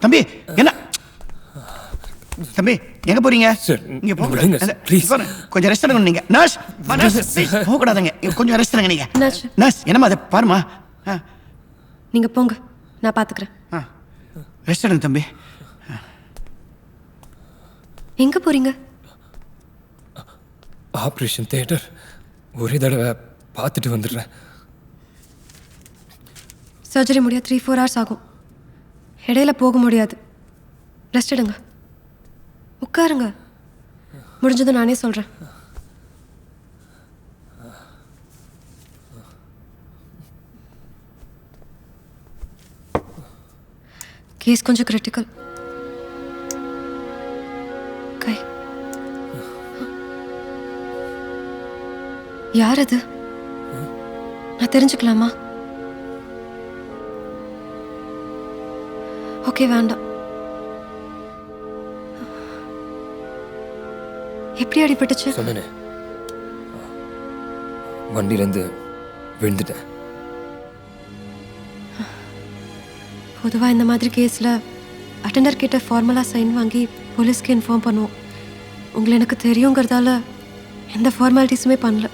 தம்பி என்ன தம்பி எங்க போறீங்க? இங்க போங்க ப்ளீஸ். கொஞ்சம் ரெஸ்ட் எடுங்க நீங்க. நர்ஸ் போக கூடாதுங்க. கொஞ்சம் ரெஸ்ட் எடுங்க நீங்க. நர்ஸ் என்னம்மா அதை பாருமா. நீங்க போங்க, நான் பாத்துக்கிறேன். ரெஸ்ட் எடுங்க தம்பி. எங்க போறீங்க? ஆப்ரேஷன் தியேட்டர் ஒரே தடவை பார்த்துட்டு வந்துடுறேன். சர்ஜரி முடிய 3-4 hours ஆகும். இடையில போக முடியாது. ரெஸ்ட் எடுங்க, உட்காருங்க. முடிஞ்சதும் நானே சொல்கிறேன். கேஸ் கொஞ்சம் கிரிட்டிக்கல். கை யார் அது? நான் தெரிஞ்சுக்கலாமா? ஓகே, வேண்டாம். எப்படி அடிபட்டுச்சு? சொன்னேனே, வண்டியிலேருந்து விழுந்துட்டேன். பொதுவாக இந்த மாதிரி கேஸில் அட்டெண்டர் கிட்ட ஃபார்மலாக சைன் வாங்கி போலீஸ்க்கு இன்ஃபார்ம் பண்ணுவோம். உங்களை எனக்கு தெரியுங்கிறதால எந்த ஃபார்மாலிட்டிஸுமே பண்ணல.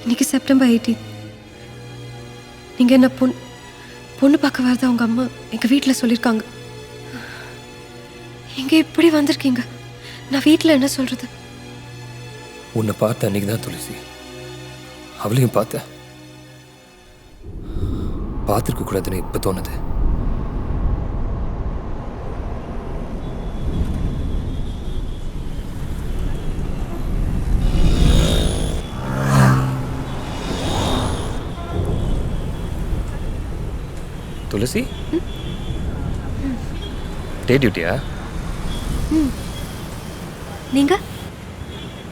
இன்னைக்கு செப்டம்பர் 18. நீங்கள் என்ன பொண்ணு பார்க்க வரதா உங்கள் அம்மா எங்கள் வீட்டில் சொல்லியிருக்காங்க. இங்கே இப்படி வந்திருக்கீங்க, நான் வீட்டில் என்ன சொல்கிறது? உன்னை பார்த்த அன்னைக்கு தான் துளசி, அவளையும் பார்த்துருக்க கூடாதுன்னு இப்போ தோணுது. துளசி, டே டியூட்டியா? நீங்க?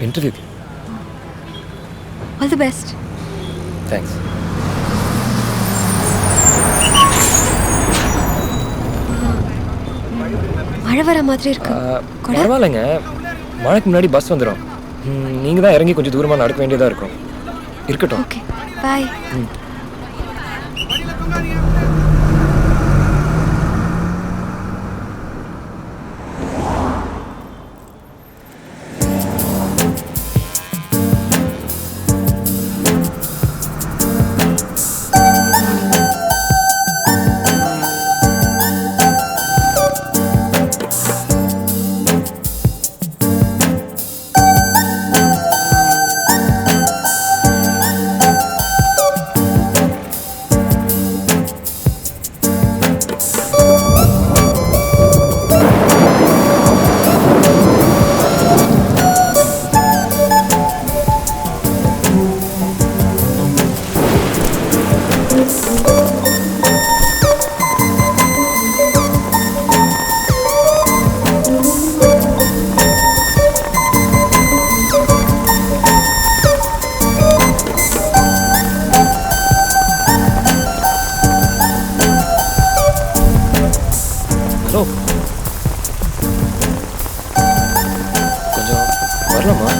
Interview. All the best. Thanks. மழை வர மாதிரி இருக்கு. பரவாயில்லைங்க, மழைக்கு முன்னாடி பஸ் வந்துடும். நீங்கள் தான் இறங்கி கொஞ்சம் தூரமாக நடக்க வேண்டியதாக இருக்கும். இருக்கட்டும். ஓகே, பாய். கொஞ்சம் வரலாமா?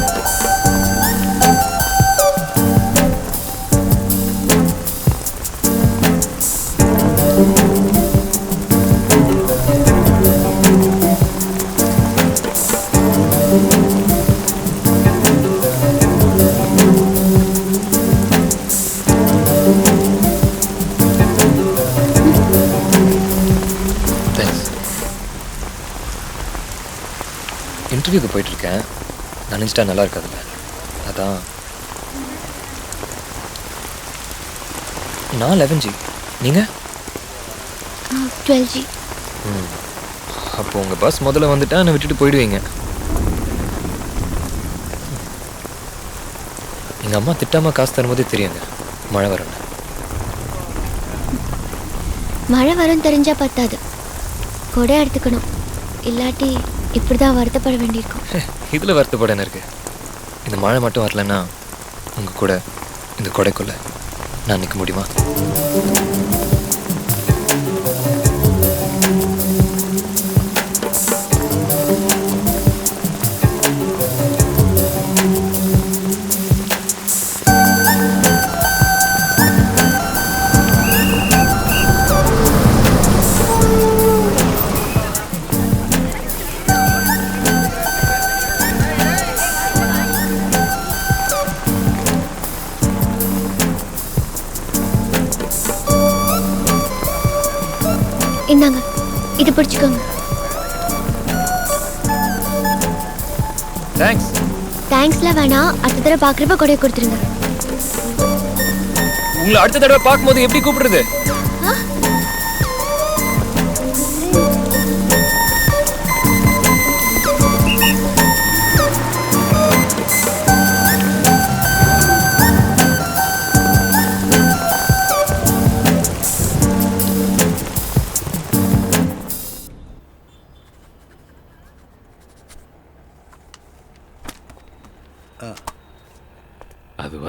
இன்டர்வியூக்கு போயிட்டுருக்கேன். நினச்சிட்டா நல்லா இருக்காதுல்ல, அதான். நான் 11G, நீங்கள்? 12G. அப்போ உங்கள் பஸ் முதல்ல வந்துட்டா என்னை விட்டுட்டு போயிடுவீங்க. எங்கள் அம்மா திட்டாமல் காசு தரும்போதே தெரியுங்க மழை வரணும். மழை வரும் தெரிஞ்சால் பத்தாது, கொடை எடுத்துக்கணும். இல்லாட்டி இப்படி தான் வருத்தப்பட வேண்டியிருக்கும். இதில் வருத்தப்பட என்ன இருக்குது? இந்த மழை மட்டும் வரலன்னா உங்கள் கூட இந்த கொடைக்குள்ள நான் நிற்க முடியுமா? இந்தாங்க, இது பிடிச்சுக்கோங்க. தேங்க்ஸ். தேங்க்ஸ்லாம் வேணாம், அடுத்த தடவை பார்க்குறப்ப கொடையை கொடுத்துருங்க. உங்களை அடுத்த தடவை பார்க்கும்போது எப்படி கூப்பிடுறது?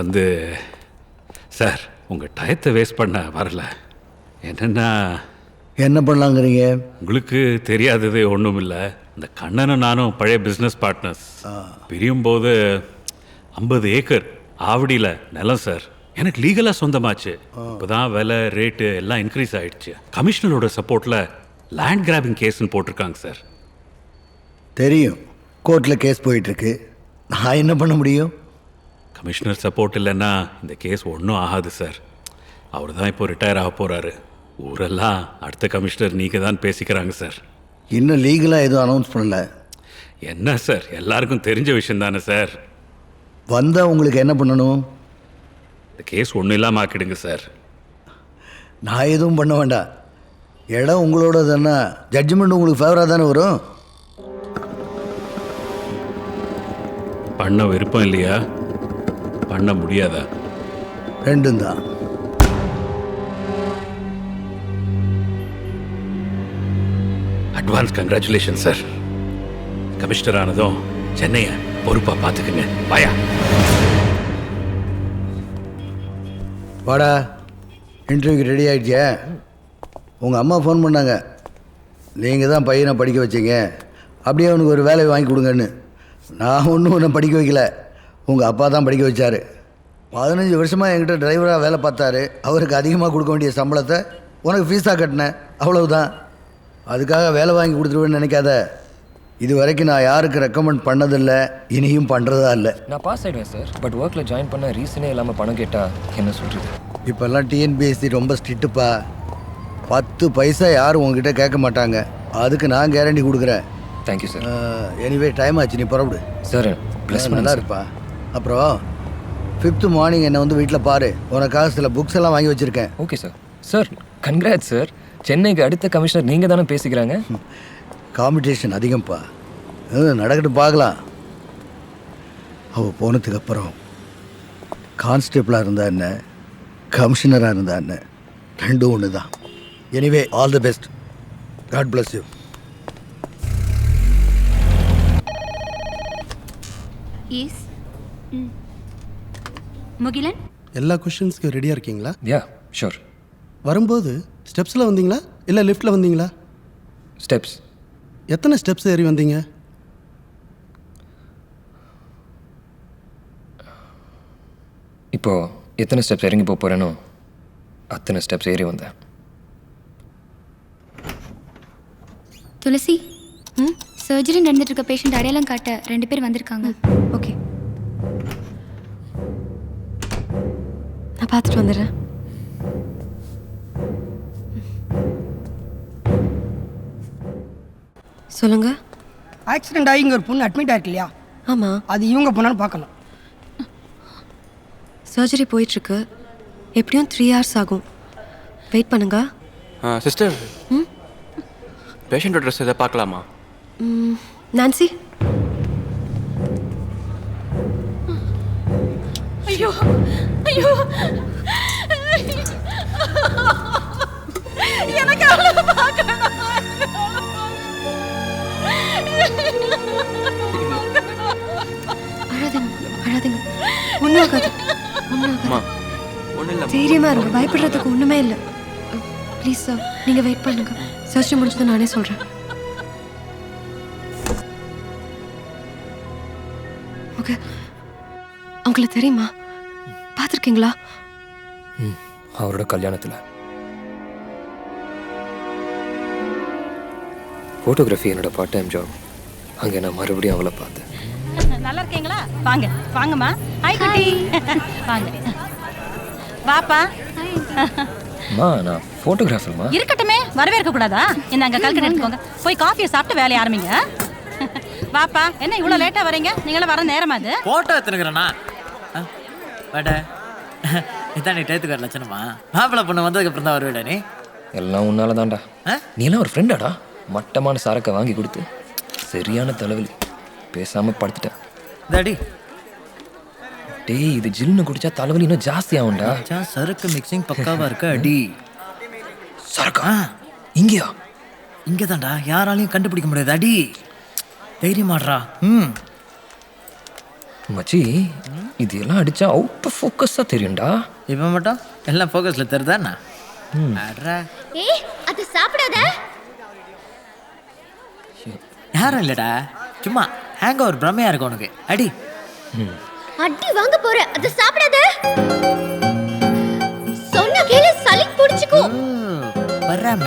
அது சார் உங்கள் டயத்தை வேஸ்ட் பண்ண வரல. என்னென்னா என்ன பண்ணலாங்கிறீங்க? உங்களுக்கு தெரியாதது ஒன்றும் இல்லை. இந்த கண்ணனும் நானும் பழைய பிஸ்னஸ் பார்ட்னர்ஸ். பிரியும் போது 50 ஏக்கர் ஆவடியில் நிலம் சார் எனக்கு லீகலாக சொந்தமாச்சு. இப்போ தான் விலை ரேட்டு எல்லாம் இன்க்ரீஸ் ஆகிடுச்சு. கமிஷனரோட சப்போர்ட்டில் லேண்ட் கிராபிங் கேஸ்ன்னு போட்டிருக்காங்க சார். தெரியும், கோர்ட்டில் கேஸ் போயிட்டுருக்கு. நான் என்ன பண்ண முடியும்? கமிஷனர் சப்போர்ட் இல்லைன்னா இந்த கேஸ் ஒன்றும் ஆகாது சார். அவர் தான் இப்போ ரிட்டையர் ஆக போகிறாரு. ஊரெல்லாம் அடுத்த கமிஷனர் நீங்கள் தான் பேசிக்கிறாங்க சார். இன்னும் லீகலாக எதுவும் அனௌன்ஸ் பண்ணல. என்ன சார், எல்லாருக்கும் தெரிஞ்ச விஷயம் தானே சார். வந்தால் உங்களுக்கு என்ன பண்ணணும்? இந்த கேஸ் ஒன்றும் இல்லாமல் ஆக்கிடுங்க சார். நான் எதுவும் பண்ண வேண்டாம். இடம் உங்களோட தானே, ஜட்ஜ்மெண்ட் உங்களுக்கு ஃபேவராக தானே வரும். பண்ண விருப்பம் இல்லையா? பண்ண முடியாதா? ரெண்டும் தான். Advance congratulation sir. கமிஷனர் ஆனதும் சென்னையை பொறுப்பாக பார்த்துக்குங்க. பாயா வாடா, இன்டர்வியூக்கு ரெடி ஆகிடுச்சே. உங்கள் அம்மா ஃபோன் பண்ணாங்க, நீங்கள் தான் பையனை படிக்க வச்சிங்க, அப்படியே அவனுக்கு ஒரு வேலையை வாங்கி கொடுங்கன்னு. நான் ஒன்றும் உன்னை படிக்க வைக்கல, உங்கள் அப்பா தான் படிக்க வச்சார். 15 வருஷமாக என்கிட்ட டிரைவராக வேலை பார்த்தாரு. அவருக்கு அதிகமாக கொடுக்க வேண்டிய சம்பளத்தை உனக்கு ஃபீஸாக கட்டினேன், அவ்வளவுதான். அதுக்காக வேலை வாங்கி கொடுத்துருவேன்னு நினைக்காத. இது வரைக்கும் நான் யாருக்கு ரெக்கமெண்ட் பண்ணதில்லை, இனியும் பண்ணுறதா இல்லை. நான் பாஸ் ஆகிடுவேன் சார். பட் ஒர்க்கில் ஜாயின் பண்ண ரீசனே இல்லாமல் பணம் கேட்டால் என்ன சொல்கிறது? இப்போல்லாம் டிஎன்பிஎஸ்சி ரொம்ப ஸ்ட்ரிக்ட்டுப்பா. 10 பைசா யாரும் உங்ககிட்ட கேட்க மாட்டாங்க. அதுக்கு நான் கேரண்டி கொடுக்குறேன். Thank you sir. எனிவே டைம் ஆச்சு, நீ புறப்படு சார். ப்ளஸ் நல்லா இருப்பா. அப்புறம் 5th மார்னிங் என்னை வந்து வீட்டில் பாரு, உனக்காக சில புக்ஸ் எல்லாம் வாங்கி வச்சுருக்கேன். Okay sir. Sir congrats sir. சென்னைக்கு அடுத்த கமிஷனர் நீங்கள் தானே பேசிக்கிறாங்க. காம்படிஷன் அதிகம்ப்பா. நடக்கட்டும், பார்க்கலாம். அவள் போனதுக்கு அப்புறம் கான்ஸ்டேபிளாக இருந்தா என்ன, கமிஷனராக இருந்தா என்ன, ரெண்டும் ஒன்று தான். Anyway all the best. God bless you. Yes. Mugilan, எல்லா கொஷின்ஸ்க்கு ரெடியாக இருக்கீங்களா? Yeah sure. வரும்போது ஸ்டெப்ஸில் வந்தீங்களா இல்லை லிஃப்ட்டில் வந்தீங்களா? ஸ்டெப்ஸ். எத்தனை ஸ்டெப்ஸ் ஏறி வந்தீங்க? இப்போது எத்தனை ஸ்டெப்ஸ் இறங்கி போக போகிறேனோ அத்தனை ஸ்டெப்ஸ் ஏறி வந்தேன். துளசி, சர்ஜரி நடந்துட்டு இருக்க பேஷண்ட் அடையாளம் காட்ட 2 பேர் வந்திருக்காங்க. ஓகே, நான் பார்த்துட்டு வந்துடுறேன். சொல்லுங்க. ஆக்சிடென்ட் ஆகி இங்கே ஒரு பொண்ணு அட்மிட் ஆயிருக்கு இல்லையா? ஆமாம், அது இவங்க பொண்ணான்னு பார்க்கணும். சர்ஜரி போயிட்டுருக்கு. எப்படியும் 3 hours ஆகும். வெயிட் பண்ணுங்க. சிஸ்டர், பேஷண்ட் அட்ரஸ் எதை பார்க்கலாமா? நான்சி. ஐயோ ஐயோ, எனக்கு அவளை பார்க்கணும். அழாதீங்க, ஒன்றும் ஆகாது. தைரியமா இருங்க, பயப்படுறதுக்கு ஒன்றுமே இல்லை. ப்ளீஸ் சார், நீங்கள் வெயிட் பண்ணுங்க. சர்ஜரி முடிச்சதை நானே சொல்கிறேன். ஓகே, அவங்கள தெரியுமா? பார்த்துருக்கீங்களா? அவரோட கல்யாணத்தில். ஃபோட்டோகிராஃபி என்னோட பார்ட் டைம் ஜாப். அங்கே நான் மறுபடியும் அவளை பார்த்தேன். நல்லா இருக்கீங்களா? வாங்க வாங்கம்மா. ஹாய் குட்டி, வாங்க வாப்பா. அம்மா, நான் ஃபோட்டோகிராஃபர்மா. இருக்கட்டுமே, வரவேற்க கூடாதா? என்ன அங்க கல்கண்டு எடுத்துக்கோங்க. போய் காஃபியை சாப்பிட்டு வேலையை ஆரம்பிங்க. வாப்பா, என்ன இவ்வளோ லேட்டாக வரீங்க? நீங்களும் வர நேரமா அது? போட்டோ எடுத்துக்கிறேண்ணா. வாட இதான் நீ டேத்துக்கு வர லட்சணமா? மாப்பிள்ளை பொண்ணு வந்ததுக்கப்புறம் தான் வருவேடா நீ. எல்லாம் உன்னால தான்டா. நீ எல்லாம் ஒரு ஃப்ரெண்டாடா? மட்டமான சரக்கை வாங்கி கொடுத்து சரியான தலைவலி, பேசாம படுத்துட்டேன். டாடி டேய், இது ஜில்னு குடிச்சா தலைவலி இன்னும் ஜாஸ்தி ஆகும்டா. சரக்கு மிக்சிங் பக்காவா இருக்கு. அடி சரக்கா இங்கேயா? இங்கே தான்டா, யாராலையும் கண்டுபிடிக்க முடியாது. அடி தைரியமாடுறா. மச்சி, இது எல்லாம் அடிச்சா அவுட் ஆஃப் ஃபோக்கஸா தெரியும்டா. இப்போ மட்டும் எல்லாம் ஃபோக்கஸ்ல தெரியுதாண்ணா? ஏய், அது சாப்பிடாத. யாரும் இல்லடா, சும்மா ஹேங் ஓவர் பிரமையா இருக்கு உனக்கு. அடி அடி வாங்க போற, அது சாப்பிடாத. சொன்ன கேளு, சளி புடிச்சுக்கோ. வர்றாம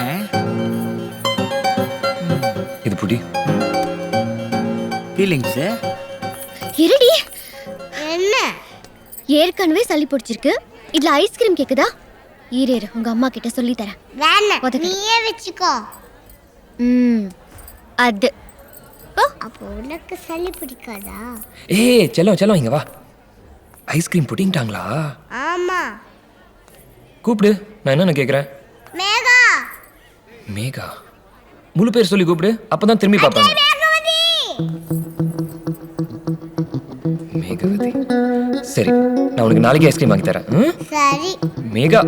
இது புடி. ஃபீலிங்ஸ் இருடி. என்ன? ஏற்கனவே சளி பிடிச்சிருக்கு, இதுல ஐஸ்கிரீம் கேக்குதா? இரு உங்க அம்மா கிட்ட சொல்லி தரேன். வேணாம், நீயே வெச்சுக்கோ. அது அப்போ உனக்கு சளி பிடிக்காதா? ஏய் செல்லம் இங்க வா. ஐஸ்கிரீம் புட்டிங்கிட்டாங்களா? ஆமா. கூப்பிடு, நான் என்னன்னு கேக்குறேன். மேகா. மேகா? முழு பேர் சொல்லி கூப்பிடு, அப்பதான் திரும்பி பார்ப்பாங்க. மேகவதி. சரி, நான் உனக்கு நாளைக்கு ஐஸ்கிரீம் வாங்கி தரேன். சரி. மேகா.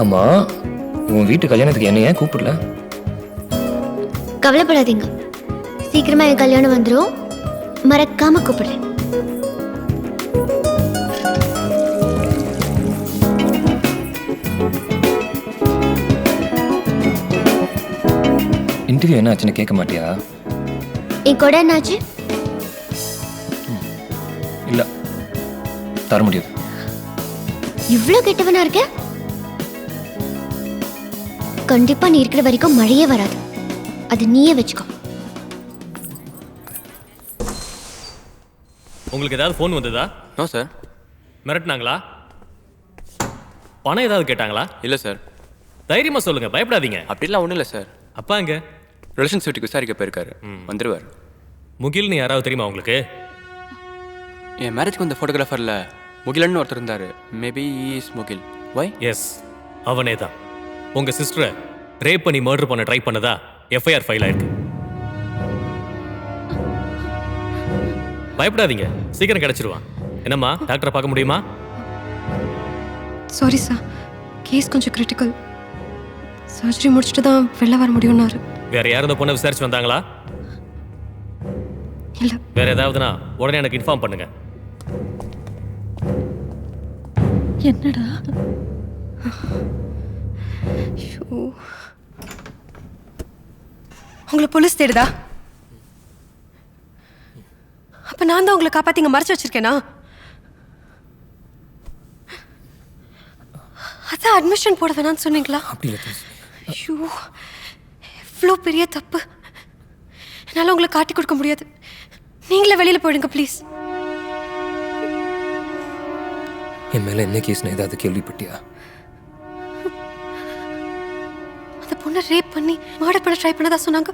அம்மா, உன் வீட்டு கல்யாணத்துக்கு என்ன ஏன் கூப்பிடல? கவலைப்படாதீங்க, சீக்கிரமா என் கல்யாணம் வந்துடும். மறக்காம கூப்பிடுறேன். இன்டர்வியூ என்ன ஆச்சுன்னு கேட்க மாட்டியா? என் கொடை என்னாச்சு? இல்ல, தர முடியாது. இவ்வளவு கெட்டவனா இருக்க? கண்டிப்பா நீ இருக்கிற வரைக்கும் மழையே வராது. அது நீயே வச்சுக்கோ. உங்களுக்கு ஏதாவது ஃபோன் வந்ததா? No sir. மிரட்டினாங்களா? பணம் ஏதாவது கேட்டாங்களா? இல்லை சார். தைரியமா சொல்லுங்க, பயப்படாதீங்க. அப்படிலாம் ஒன்றும் இல்லை சார். அப்பா எங்க? ரிலேஷன்ஸ் வீட்டுக்கு விசாரிக்க போயிருக்காரு, வந்துடுவார். முகில்னு யாராவது தெரியுமா உங்களுக்கு? என் மேரேஜ்க்கு வந்த ஃபோட்டோகிராஃபரில் முகிலன்னு ஒருத்தர் இருந்தார். Maybe is Mugil. Why? Yes, அவனே தான். உங்க சிஸ்டரை ரேப் பண்ணி மர்டர் பண்ண ட்ரை பண்ணதா எஃப்ஐஆர் ஃபைல் ஆயிருக்கு. பயப்படாதீங்க, சீக்கிரம் கிடைச்சிருவான். என்னம்மா, டாக்டரை பார்க்க முடியுமா? சாரி சார், கேஸ் கொஞ்சம் கிரிட்டிக்கல். சர்ஜரி முடிச்சுட்டு தான் வெளில வர முடியும்னாரு. வேற யாரும் இந்த பொண்ணை விசாரிச்சு வந்தாங்களா? இல்ல. வேற ஏதாவதுனா உடனே எனக்கு இன்ஃபார்ம் பண்ணுங்க. என்னடா? உங்களை போலீஸ் தேடுதா? அப்ப நான் தான் உங்களை காப்பாத்திங்க மறைச்சு வச்சிருக்கேனா? அதான் அட்மிஷன் போட வேணாம்னு சொன்னீங்களா? ஐயோ, எவ்வளோ பெரிய தப்பு. என்னால் உங்களை காட்டி கொடுக்க முடியாது. நீங்களே வெளியில் போயிடுங்க ப்ளீஸ். என் மேல என்ன கேஸ்னு ஏதாவது கேள்விப்பட்டியா? அந்த பொண்ணை ரேப் பண்ணி மர்டர் பண்ண ட்ரை பண்ணதா சொன்னாங்க.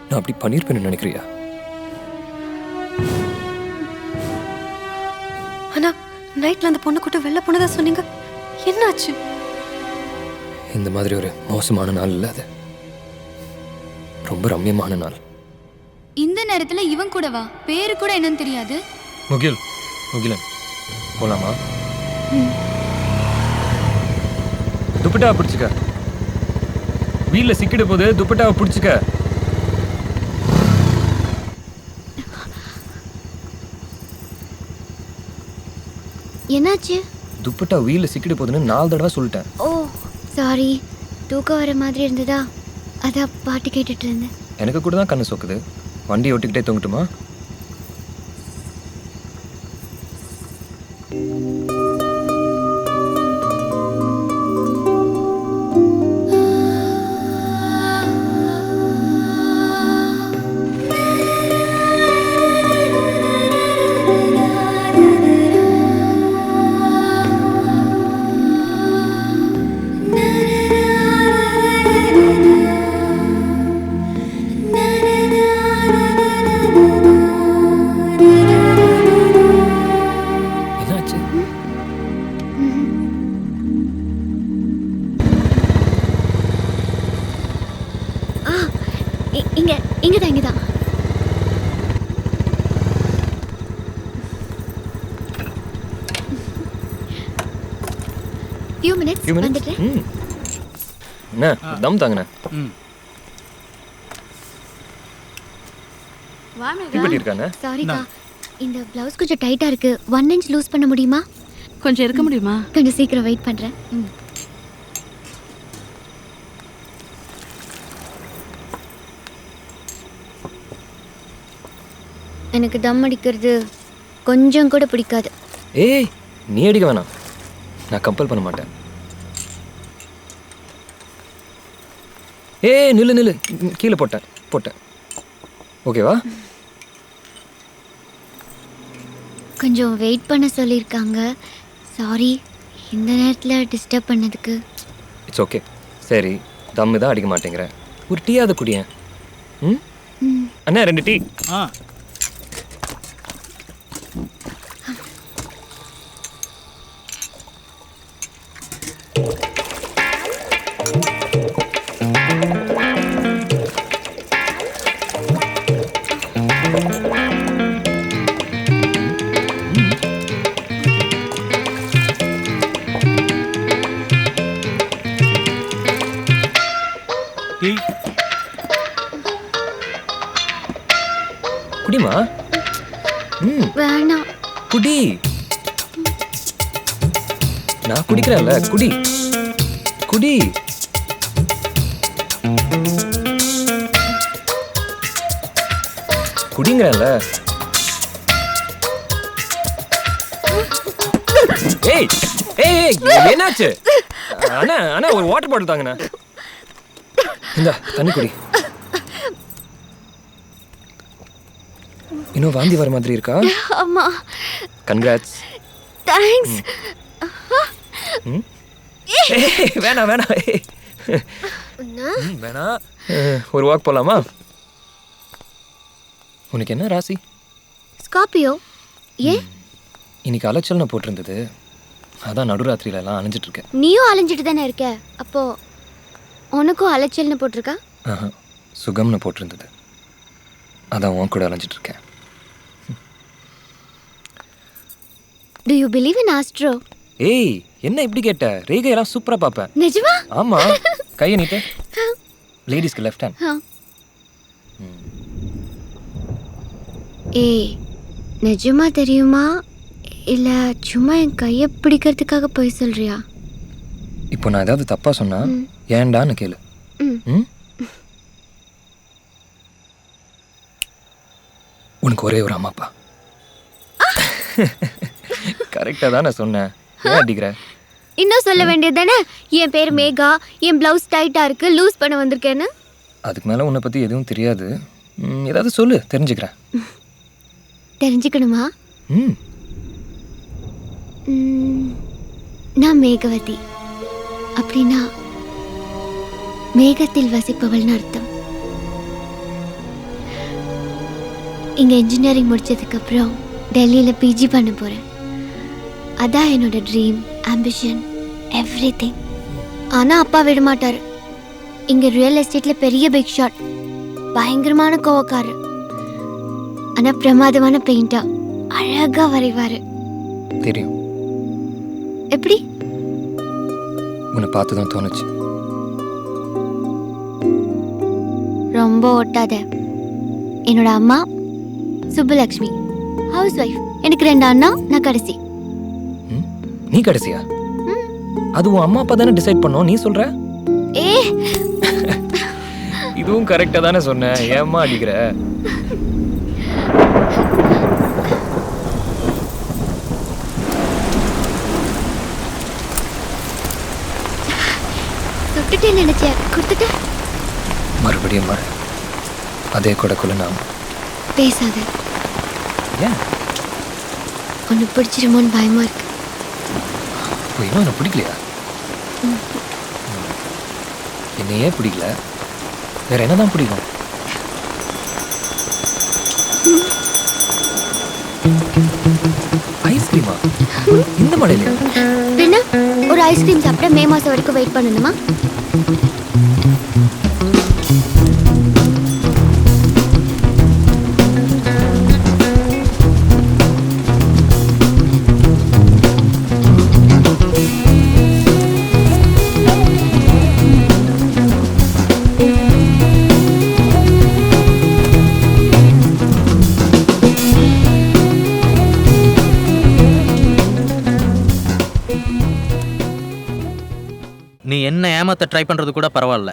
நான் அப்படி பண்ணிருப்பேன்னு நினைக்கிறியா? ஆனா நைட்ல அந்த பொண்ணு கூட்ட வெளில போனதா சொன்னீங்க, என்னாச்சு? இந்த மாதிரி ஒரு மோசமான நாள் இல்ல அது. ரொம்ப ரம்யமான நாள். இந்த நேரத்துல இவன் கூட வா, பேரு கூட என்னன்னு தெரியாது. முகிலன் போலாமா? துப்பட்டாவை பிடிச்சுக்க. வீல்ல சிக்கிட போது துப்பட்டாவை பிடிச்சுக்க. என்னாச்சு? துப்பட்டா வீல்ல சிக்கிட போதுன்னு 4 தடவை சொல்லிட்டேன். ஓ சாரி, தூக்கம் வர மாதிரி இருந்ததா, அதான் பாட்டு கேட்டுட்டு இருந்தேன். எனக்கு கூட தான் கண்ணு சொக்குது. வண்டி ஓட்டிக்கிட்டே தூங்கட்டுமா? இங்க இங்கதான் இங்கதான். few minutes வந்துட்டேன். என்ன தம் தாங்கண்ணே. இப்படி இருக்கானே. சாரிக்கா, இந்த பிளவுஸ் கொஞ்சம் டைட்டா இருக்கு. 1 inch லூஸ் பண்ண முடியுமா? கொஞ்சம் இருக்க முடியுமா? கொஞ்சம் சீக்கிரம் வெயிட் பண்றேன். எனக்கு தம் அடிக்கிறது கொஞ்சம் கூட பிடிக்காது. ஏய் நீ அடிக்க வேணாம், நான் கம்பல் பண்ண மாட்டேன். ஏய் நில்லு நில்லு, கீழே போட்டேன் ஓகேவா? கொஞ்சம் வெயிட் பண்ண சொல்லியிருக்காங்க. சாரி இந்த நேரத்தில் டிஸ்டர்ப் பண்ணதுக்கு. It's okay. சரி தம்மு தான் அடிக்க மாட்டேங்கிற, ஒரு டீயாவது குடியேன். அண்ணா 2 டீ. குடிமா. வேணாம். குடி, நான் குடிக்கிறேன்ல, குடி குடி. குடிங்கிறேன்ல. ஏய் ஏய் என்னாச்சு? அண்ணா அண்ணா ஒரு வாட்டர் பாட்டில் தாங்கண்ணா. இந்த தண்ணி குடி. இன்னும் வாந்தி வர மாதிரி இருக்கா? அம்மா கங்க்ராட்ஸ். தேங்க்ஸ். வேணாம் வேணாம் வேணாம். ஒரு வாக் போலாமா? உனக்கு என்ன ராசி? ஸ்கார்பியோ. ஏ இன்னைக்கு அலைச்சல்னு போட்டிருந்தது, அதான் நடுராத்திரியில எல்லாம் அலைஞ்சிட்டு இருக்கேன். நீயும் அலைஞ்சிட்டு தானே இருக்க, அப்போ உனக்கும் அலைச்சல்னு போட்டிருக்கா? சுகம்னு போட்டிருந்தது, அதான் உன் கூட அலைஞ்சிட்டு இருக்கேன். Do you believe in astro? ஏய் என்ன இப்படி கேட்ட? ரேகையெல்லாம் சூப்பரா பாப்பேன். நிஜமா? ஆமா. கையை நீட்டு. லேடிஸ்க்கு லெஃப்ட் ஹேண்ட். ஏய் நிஜமா தெரியுமா இல்ல சும்மா என் கையை பிடிக்கிறதுக்காக போய் சொல்றியா? இப்போ நான் ஏதாவது தப்பா சொன்னா ஏன்டான்னு கேளு. உனக்கு ஒரே ஒரு அம்மா அப்பா. கரெக்டா தானே சொன்னேன், ஏன் அடிக்கிற? இன்னும் சொல்ல வேண்டியது தானே, என் பேர் மேகா, என் பிளவுஸ் டைட்டா இருக்கு, லூஸ் பண்ண வந்திருக்கேன்னு. அதுக்கு மேல உன்னை பத்தி எதுவும் தெரியாது, ஏதாவது சொல்லு தெரிஞ்சுக்கிறேன். தெரிஞ்சுக்கணுமா? நான் மேகவதி. அப்படின்னா மேகத்தில் வசிப்பவள்னு அர்த்தம். இங்க இன்ஜினியரிங் முடிச்சதுக்கு அப்புறம் டெல்லியில பிஜி பண்ண போறேன். அதான் என்னோட ட்ரீம், ஆம்பிஷன், எவ்ரிதிங். ஆனா அப்பா விட மாட்டாரு. இங்க ரியல் எஸ்டேட்ல பெரிய பிக் ஷாட், பயங்கரமான கோவக்காரர். ஆனா பிரமாதமான பெயிண்டா அழகா வரைவாரு. தெரியும். எப்படி? உன்னை பார்த்து தான் தோணுச்சு. ரொம்ப ஓட்டாத. என்னோட அம்மா சுப்புலக்ஷ்மி, ஹவுஸ் ஒய்ஃப். எனக்கு 2 அண்ணா, நான் கடைசி. நீ கடைசியா? அது உன் அம்மா அப்பா தானே டிசைட் பண்ணோம், நீ சொல்ற? ஏ இதுவும் கரெக்டா தானே சொன்னேன், ஏம்மா அடிக்கிற? சுட்டுட்டே நினைச்சேன், கொடுத்துட்டு மறுபடியும் மழை. அதே கொடைக்குள்ள நாம் பேசாத. ஏன்? ஒன்று பிடிச்சிருமோன்னு பயமா இருக்கு. இப்போ இன்னும் எனக்கு பிடிக்கலையா? என்னையே பிடிக்கல, வேற என்னதான் பிடிக்கும்? ஐஸ்கிரீமா? இந்த மழையில? என்ன ஒரு ஐஸ்கிரீம் சாப்பிட மே மாசம் வரைக்கும் வெயிட் பண்ணணுமா? ஏமாற்ற ட்ரை பண்ணுறது கூட பரவாயில்ல,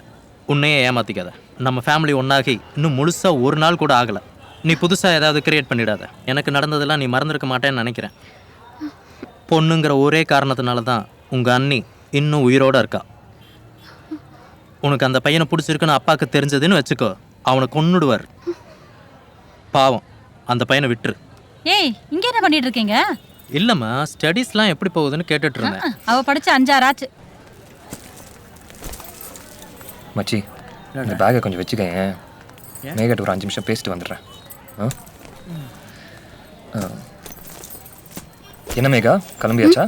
உன்னையே ஏமாற்றிக்காத. நம்ம ஃபேமிலி ஒன்றாகி இன்னும் முழுசாக ஒரு நாள் கூட ஆகலை. நீ புதுசாக ஏதாவது கிரியேட் பண்ணிடாத. எனக்கு நடந்ததெல்லாம் நீ மறந்துருக்க மாட்டேன்னு நினைக்கிறேன். பொண்ணுங்கிற ஒரே காரணத்தினால தான் உங்கள் அண்ணி இன்னும் உயிரோடு இருக்கா. உனக்கு அந்த பையனை பிடிச்சிருக்குன்னு அப்பாவுக்கு தெரிஞ்சதுன்னு வச்சுக்கோ, அவனை கொன்னுடுவார். பாவம், அந்த பையனை விட்டுரு. ஏய், இங்க என்ன பண்ணிட்டு இருக்கீங்க? இல்லைம்மா, ஸ்டடீஸ்லாம் எப்படி போகுதுன்னு கேட்டுட்டு இருந்தேன். அவ படிச்ச 5-6 ஆச்சு. மச்சி, இந்த பேக்கை கொஞ்சம் வச்சுக்கேன். மேகட் ஒரு 5 நிமிஷம் பேசிட்டு வந்துடுறேன். என்ன மேகா, கிளம்பியாச்சா?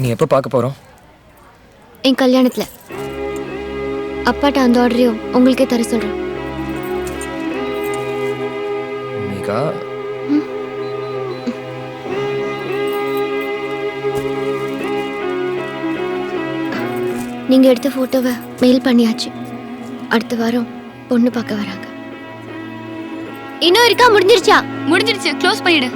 நீ எப்போ பார்க்க போகிறோம்? என் கல்யாணத்தில். அப்பாட்ட அந்த ஆர்டரையும் உங்களுக்கே தர சொல்கிறேன். மேகா, நீங்கள் எடுத்த ஃபோட்டோவை மெயில் பண்ணியாச்சு. அடுத்த வாரம் பொண்ணு பார்க்க வராங்க. இன்னும் இருக்கா? முடிஞ்சிருச்சா? முடிஞ்சிருச்சு, க்ளோஸ் பண்ணிடு.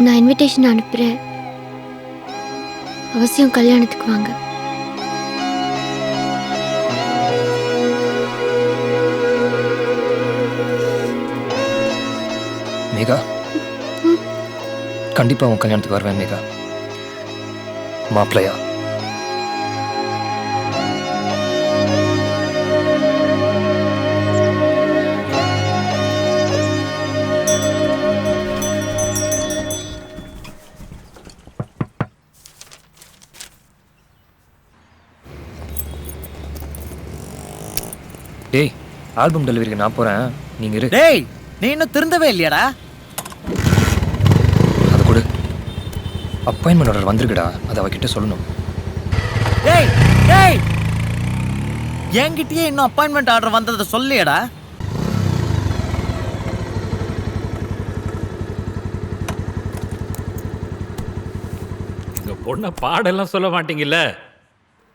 நான் இன்விடேஷன் அனுப்புகிறேன். அவசியம் கல்யாணத்துக்கு வாங்க. மேகா, கண்டிப்பாக உன் கல்யாணத்துக்கு வருவேன் மேகா. மாப்பிள்ளையா? டேய், ஆல்பம் டெலிவரிக்கு நான் போகிறேன், நீங்கள் இரு. டேய், நீ இன்னும் திருந்தவே இல்லையாடா? அது கூட அப்பாயின்மெண்ட் ஆர்டர் வந்திருக்குடா, அதை அவகிட்ட சொல்லணும். டேய் டேய், என்கிட்டயே இன்னும் அப்பாயின்மெண்ட் ஆர்டர் வந்ததை சொல்லியடா. எங்க பொண்ணை பாடெல்லாம் சொல்ல மாட்டீங்கல்ல?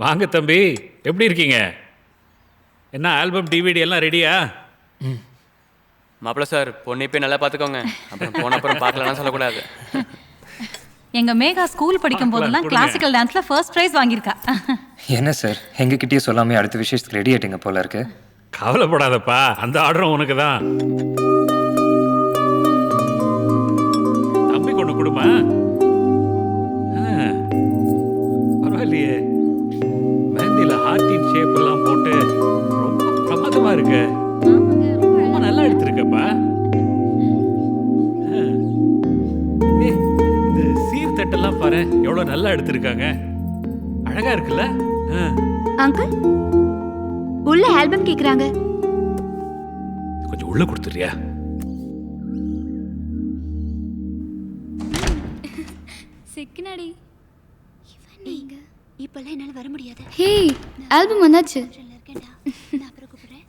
வாங்க தம்பி, எப்படி இருக்கீங்க? என்ன ஆல்பம் டிவிடி எல்லாம் ரெடியா? மாப்பிள்ள சார், பொண்ணு இப்போ நல்லா பார்த்துக்கோங்க. அப்புறம் போன அப்புறம் பார்க்கலன்னா சொல்லக்கூடாது. எங்க மேகா ஸ்கூல் படிக்கும் போதெல்லாம் கிளாசிக்கல் டான்ஸ்ல ஃபர்ஸ்ட் பிரைஸ் வாங்கியிருக்கா. என்ன சார், எங்ககிட்டயே சொல்லாமே அடுத்த விஷயத்துக்கு ரெடி ஆயிட்டீங்க போல இருக்கு. கவலைப்படாதப்பா, அந்த ஆர்டரும் உனக்கு தான். தம்பி கொண்டு கொடுமா. பரவாயில்லையே, மெஹந்தியில் ஹார்ட்டின் ஷேப் எல்லாம் போட்டு ரொம்ப பிரமாதமா இருக்கு. ரொம்ப நல்லா எடுத்திருக்கப்பா. இந்த சீர்தட்டெல்லாம் பாரு, எவ்வளவு நல்லா எடுத்திருக்காங்க. அழகா இருக்குல்ல? அங்கிள், உள்ள ஆல்பம் கேக்குறாங்க. கொஞ்சம் உள்ள கொடுத்துறியா? சிக்கனடி நீங்க இப்பெல்லாம் என்னால வர முடியாது. ஹே, ஆல்பம் வந்தாச்சு. நான் அப்புறம் கூப்பிடுறேன்.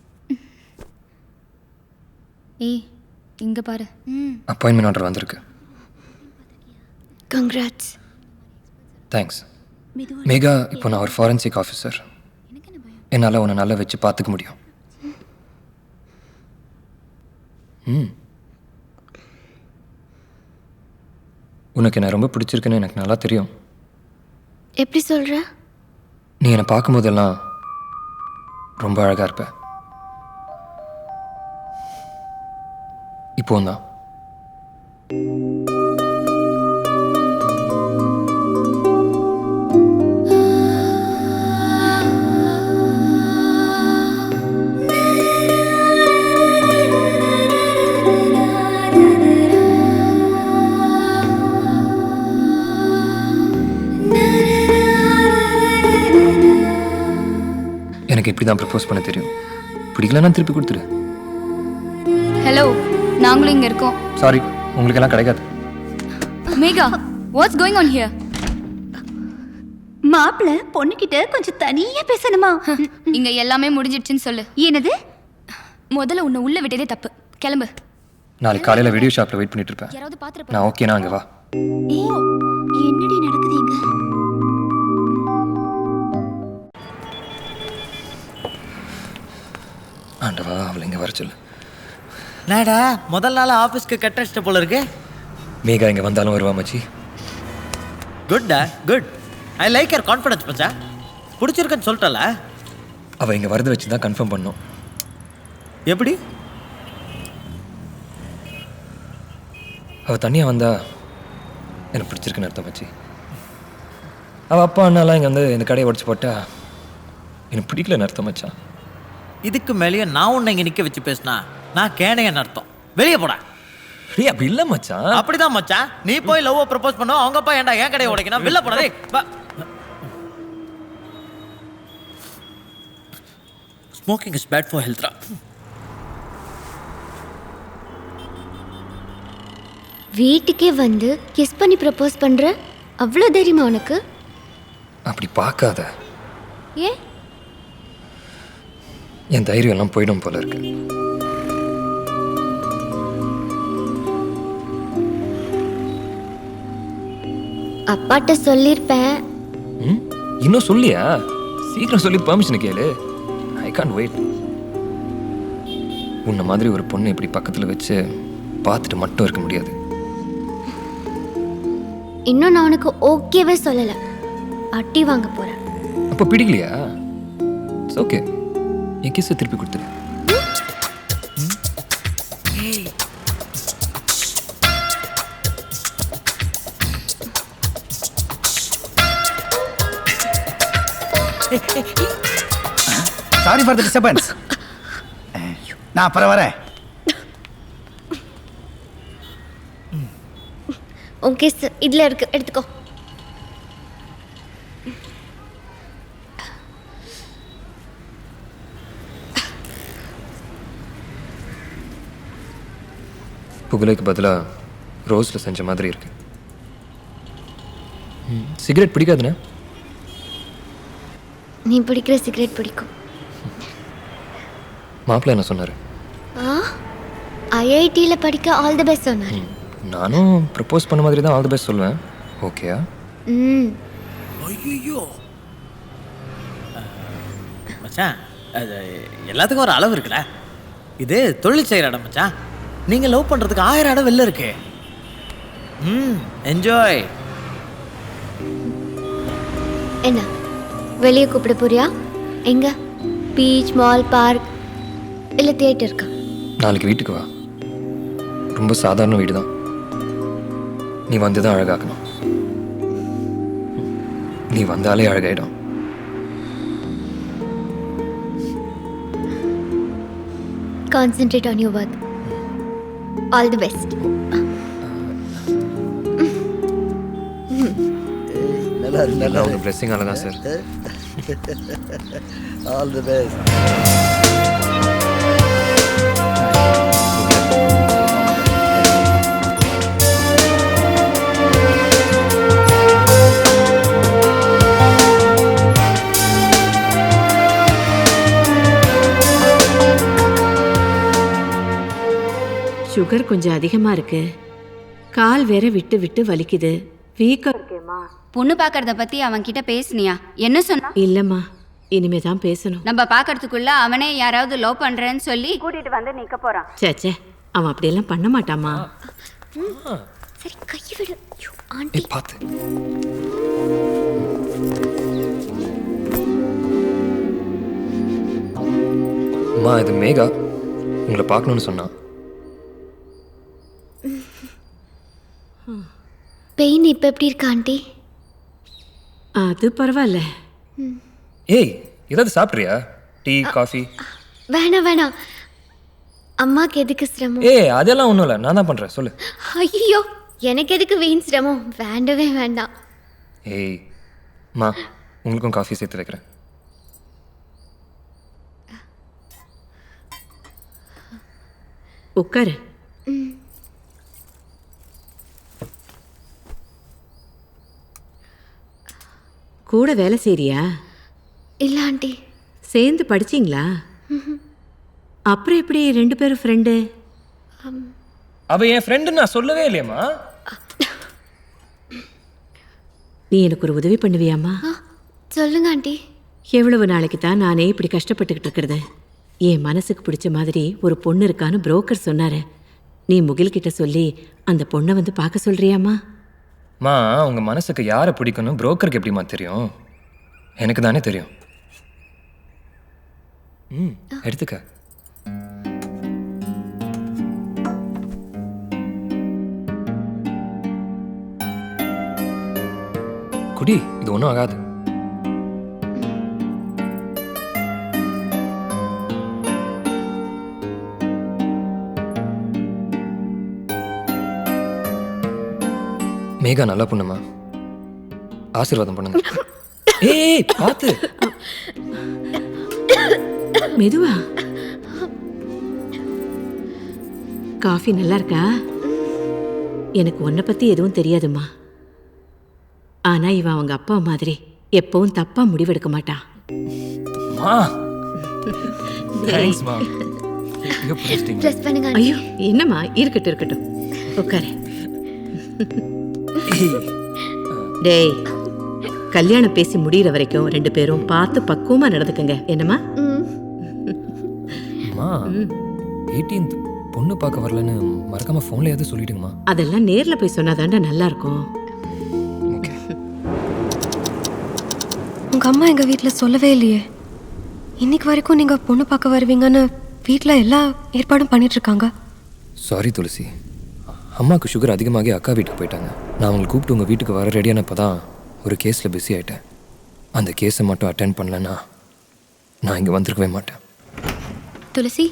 ஏய், இங்க பாரு. அப்பாயின்மெண்ட் ஆர்டர் வந்திருக்கு. கங்க்ராட்ஸ். தேங்க்ஸ் மேகா. இப்போ நான் ஒரு ஃபாரன்சிக் ஆஃபீஸர். என்னால் உன்னை நல்லா வச்சு பார்த்துக்க முடியும். உனக்கு என்ன ரொம்ப பிடிச்சிருக்குன்னு எனக்கு நல்லா தெரியும். எப்படி சொல்ற? நீ என்னை பார்க்கும்போதெல்லாம் ரொம்ப அழகாக இருப்ப. இப்போ தான் எனக்கு இப்படி தான் ப்ரப்போஸ் பண்ண தெரியும். பிடிக்கலன்னா திருப்பி கொடுத்துரு. ஹலோ, நாங்களும் இங்க இருக்கோம். சாரி, உங்களுக்கு எல்லாம் கிடைக்காது. Megha, what's going on here? மாப்பிள்ள பொண்ணுகிட்ட கொஞ்சம் தனியா பேசணுமா? இங்க எல்லாமே முடிஞ்சிடுச்சுன்னு சொல்லு. என்னது? முதல்ல உன்னை உள்ள விட்டதே தப்பு. கிளம்பு. நாளைக்கு காலையில் வீடியோ ஷாப்பில் வெயிட் பண்ணிட்டு இருப்பேன். நான் ஓகேனா அங்கே வா. என்னடி நடக்குது இங்க? ஆண்டவா அவளை இங்கே வர சொல்லு. நாடா முதல் நாள் ஆஃபீஸ்க்கு கட் அடிச்சிட்ட போல இருக்கு. மேகா இங்கே வந்தாலும் வருவா மச்சி. குட்டா good. I like your confidence மச்சான். பிடிச்சிருக்குன்னு சொல்லிட்டல. அவள் இங்கே வரது வச்சு தான் கன்ஃபார்ம் பண்ணோம். எப்படி? அவள் தனியாக வந்தா எனக்கு பிடிச்சிருக்குன்னு அர்த்தம் மச்சி. அவள் அப்பா அண்ணாலாம் இங்கே வந்து இந்த கடையை உடச்சி போட்டா எனக்கு பிடிக்கலன்னு அர்த்தம் மச்சான். இதுக்கு மேலேயே நான் உன்னை இங்கே நிற்க வச்சு பேசினா நான் கேனையன்னு அர்த்தம். வெளியே போடா. டேய் அப்படி இல்லை மச்சான். அப்படிதான் மச்சான். நீ போய் லவ்வை ப்ரப்போஸ் பண்ணோம், அவங்க அப்பா ஏன்டா என் கடையை உடைக்கணும்? வெளில போடா. ஸ்மோக்கிங் இஸ் பேட் ஃபார் ஹெல்த்ரா. வீட்டுக்கே வந்து கிஸ் பண்ணி ப்ரப்போஸ் பண்ற? அவ்வளோ தைரியமா உனக்கு? அப்படி பார்க்காத. ஏன்? என் தைரியம் எல்லாம் போயிடும் போல இருக்கு. அப்பாட்ட சொல்லியிருப்பேன். இன்னும் சொல்லியா? சீக்கிரம் சொல்லி பெர்மிஷன் கேளு. I can't wait. உன்ன மாதிரி ஒரு பொண்ணு இப்படி பக்கத்தில் வச்சு பார்த்துட்டு மட்டும் இருக்க முடியாது. இன்னும் நான் உனக்கு ஓகேவே சொல்லலை. அட்டி வாங்க போறேன். அப்போ பிடிக்கலையா? It's okay. என் கிஸ்ஸை திருப்பி கொடுத்துரு. Sorry for the disturbance. நான் அப்புறம் வரேன். ஓகே சார், இதில் இருக்கு, எடுத்துக்கோ. புகழைக்கு பதிலாக ரோஸில் செஞ்ச மாதிரி இருக்கு. சிகரெட் பிடிக்காதுண்ணே? நீ பிடிக்கிற சிகரெட் பிடிக்கும். மாப்பிள்ளை என்ன சொன்னார்? ஐஐடியில் படிக்க ஆல் தி பெஸ்ட் சொன்னார். நானும் ப்ரப்போஸ் பண்ண மாதிரி தான் ஆல் தி பெஸ்ட் சொல்லுவேன். ஓகேயா? ஐயோ மச்சான், அது எல்லாத்துக்கும் ஒரு அளவு இருக்குடா. இது தொழில் செய்கிற இடம் மச்சான். நீங்கள் லவ் பண்ணுறதுக்கு 1000 இடம் வெளில இருக்கு. என்ஜாய். என்ன வெளியே கூப்பிட போறியா? எங்க? பீச், மால், பார்க் இல்லை தியேட்டர் இருக்கா? நாளைக்கு வீட்டுக்கு வா. ரொம்ப சாதாரண வீடு தான். நீ வந்து தான் அழகாக்கணும். நீ வந்தாலே அழகாயிடும். Concentrate on your work. All the best. நல்லா ஒரு பிளெஸிங்கால தான் sir. All the best. Sugar கொஞ்சம் அதிகமா இருக்கு. கால் வேற விட்டு விட்டு வலிக்குது. வீக்கா இருக்கேம்மா. பொண்ணு பார்க்கறத பத்தி அவன் கிட்ட பேசுனியா? என்ன சொன்னா? இல்லம்மா, இனிமே தான் பேசணும். நம்ம பார்க்கறதுக்குள்ள அவனே யாராவது லவ் பண்றேன்னு சொல்லி கூட்டிட்டு வந்து நிக்க போறான். சேச்சே, அவன் அப்படியெல்லாம் பண்ண மாட்டாமா. சரி, கையை விடு. ஆண்டி பார்த்து. அம்மா, இது மேகா உங்களை பார்க்கணும்னு சொன்னான். பெயின் இப்போ எப்படி இருக்கா ஆண்டி? அது பரவாயில்ல. ஏய், ஏதாவது சாப்பிட்றியா? Tea, coffee? வேணாம் வேணாம். அம்மாக்கு எதுக்கு சிரமம்? ஏய், அதெல்லாம் ஒன்றும் இல்லை, நான் தான் பண்ணுறேன். சொல்லு. ஐயோ, எனக்கு எதுக்கு வீண் சிரமம்? வேண்டவே வேண்டாம். ஏய் மா, உங்களுக்கும் காஃபி சேர்த்து வைக்கிறேன். உட்காரு. கூட வேலை செய்றியா? இல்ல ஆண்டி. சேர்ந்து படிச்சிங்களா? அப்புறம் எப்படி 2 பேரும் ஃப்ரெண்டு? அவ என் ஃப்ரெண்டு நான் சொல்லவே இல்லையம்மா. நீ எனக்கு ஒரு உதவி பண்ணுவியாம்மா? சொல்லுங்க ஆண்டி. எவ்வளவு நாளைக்கு தான் நானே இப்படி கஷ்டப்பட்டுக்கிட்டு இருக்கிறது? என் மனசுக்கு பிடிச்ச மாதிரி ஒரு பொண்ணு இருக்கான்னு புரோக்கர் சொன்னாரு. நீ முகில்கிட்ட சொல்லி அந்த பொண்ணை வந்து பார்க்க சொல்றியாம்மா? மா, உங்க மனசுக்கு யாரை பிடிக்கணும் புரோக்கருக்கு எப்படிமா தெரியும்? எனக்கு தானே தெரியும். எடுத்துக்க. குடி, இது ஒன்றும் ஆகாது. மேகா நல்லா பொண்ணுமா, ஆசீர்வாதம் பண்ணுங்க. ஏய் பார்த்து. மெதுவா. காஃபி நல்லா இருக்கா? எனக்கு உன்னை பத்தி எதுவும் தெரியாதும்மா. ஆனா இவன் அவங்க அப்பா மாதிரி எப்பவும் தப்பா முடிவெடுக்க மாட்டான். ஐயோ என்னம்மா, இருக்கட்டும் இருக்கட்டும், உட்காரு. டேய், கல்யாணம் பேசி முடிகிற வரைக்கும் 2 பேரும் பார்த்து பக்குவமா நடந்துக்குங்க. என்னம்மா? 18th பொண்ணு பார்க்க வரலன்னு மறக்காம ஃபோன்லயாவது சொல்லிடுங்கம்மா. அதெல்லாம் நேர்ல போய் சொன்னாதாண்டா நல்லா இருக்கும். உங்க அம்மா எங்க வீட்டில் சொல்லவே இல்லையே. இன்னைக்கு வரைக்கும் நீங்க பொண்ணு பார்க்க வருவீங்கன்னு வீட்டில் எல்லா ஏற்பாடும் பண்ணிட்டு இருக்காங்க. சாரி துளசி, அம்மாவுக்கு சுகர் அதிகமாகி அக்கா வீட்டுக்கு போயிட்டாங்க. நான் அவங்களை கூப்பிட்டு உங்கள் வீட்டுக்கு வர ரெடியானப்போ தான் ஒரு கேஸில் பிஸி ஆகிட்டேன். அந்த கேஸை மட்டும் அட்டென்ட் பண்ணலன்னா நான் இங்கே வந்திருக்கவே மாட்டேன். துளசி,